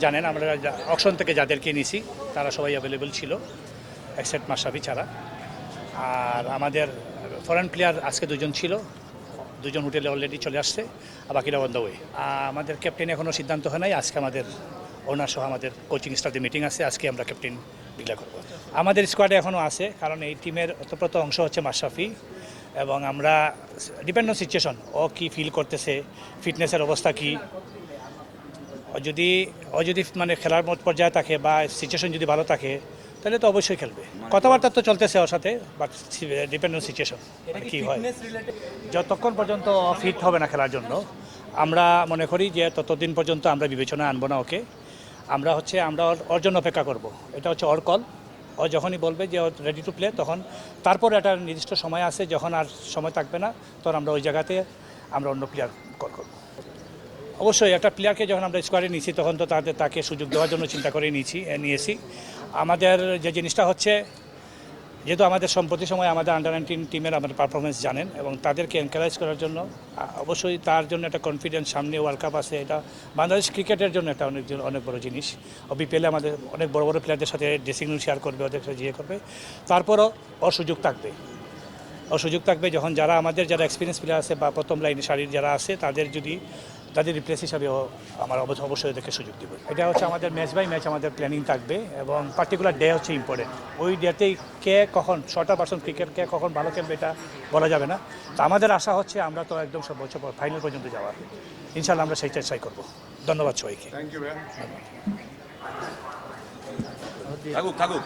জানেন আমরা অকশন থেকে যাদেরকে নিয়েছি তারা সবাই অ্যাভেলেবেল ছিল এক্সেপ্ট মাশরাফি ছাড়া। আর আমাদের ফরেন প্লেয়ার আজকে দুজন ছিল, দুজন হোটেলে অলরেডি চলে আসছে, আর বাকিরা অন দ্য ওয়ে। আমাদের ক্যাপ্টেন এখনও সিদ্ধান্ত হয় নাই। আজকে আমাদের ওনার সহ আমাদের কোচিং স্টাফদের মিটিং আছে, আজকে আমরা ক্যাপ্টেন ডিক্লেয়ার করব। আমাদের স্কোয়াডে এখনও আছে, কারণ এই টিমের অতপ্রত অংশ হচ্ছে মাশরাফি, এবং আমরা ডিপেন্ড অন সিচুয়েশন, ও কী ফিল করতেছে, ফিটনেসের অবস্থা কী, ও যদি মানে খেলার মত পর্যায়ে থাকে বা সিচুয়েশন যদি ভালো থাকে তাহলে তো অবশ্যই খেলবে। কথাবার্তা তো চলতেছে ওর সাথে, বাট ডিপেন্ড অন সিচুয়েশন কী হয়। যতক্ষণ পর্যন্ত ফিট হবে না খেলার জন্য, আমরা মনে করি যে ততদিন পর্যন্ত আমরা বিবেচনায় আনবো না ওকে। আমরা ওর জন্য অপেক্ষা করব। এটা হচ্ছে ওর কল। ও যখনই বলবে যে ও রেডি টু প্লে, তখন তারপর একটা নির্দিষ্ট সময় আছে, যখন আর সময় থাকবে না তখন আমরা ওই জায়গাতে আমরা অন্য প্লেয়ার কল করব। অবশ্যই একটা প্লেয়ারকে যখন আমরা স্কোয়াডে নিয়েছি তখন তো তাকে সুযোগ দেওয়ার জন্য চিন্তা করে নিয়েছি। আমাদের যে জিনিসটা হচ্ছে, যেহেতু আমাদের সম্প্রতি সময় আমাদের আন্ডার 19 টিমের আমাদের পারফরমেন্স জানেন, এবং তাদেরকে এনকারেজ করার জন্য অবশ্যই তার জন্য একটা কনফিডেন্স, সামনে ওয়ার্ল্ড কাপ আছে, এটা বাংলাদেশ ক্রিকেটের জন্য একটা অনেক বড় জিনিস। বিপিএলে আমাদের অনেক বড় বড় প্লেয়ারদের সাথে ড্রেসিং রুম শেয়ার করবে, ওদের সাথে করবে। তারপরও ওর সুযোগ থাকবে যখন আমাদের যারা এক্সপিরিয়েন্স প্লেয়ার আছে বা প্রথম লাইনে সারির যারা আছে, তাদের রিপ্লেস হিসাবে আমার অবশ্যই ওদেরকে সুযোগ দেবে। এটা হচ্ছে আমাদের ম্যাচ বাই ম্যাচ আমাদের প্ল্যানিং থাকবে, এবং পার্টিকুলার ডে হচ্ছে ইম্পর্টেন্ট। ওই ডেতেই কে কখন শর্টার পার্সন ক্রিকেট কে কখন ভালো খেলবে এটা বলা যাবে না। তো আমাদের আশা হচ্ছে আমরা তো একদম সব বছর ফাইনাল পর্যন্ত যাওয়ার, ইনশাল্লাহ আমরা সেই চেষ্টাই করবো। ধন্যবাদ সবাইকে। থ্যাংক ইউ ভাইয়া। থাকুক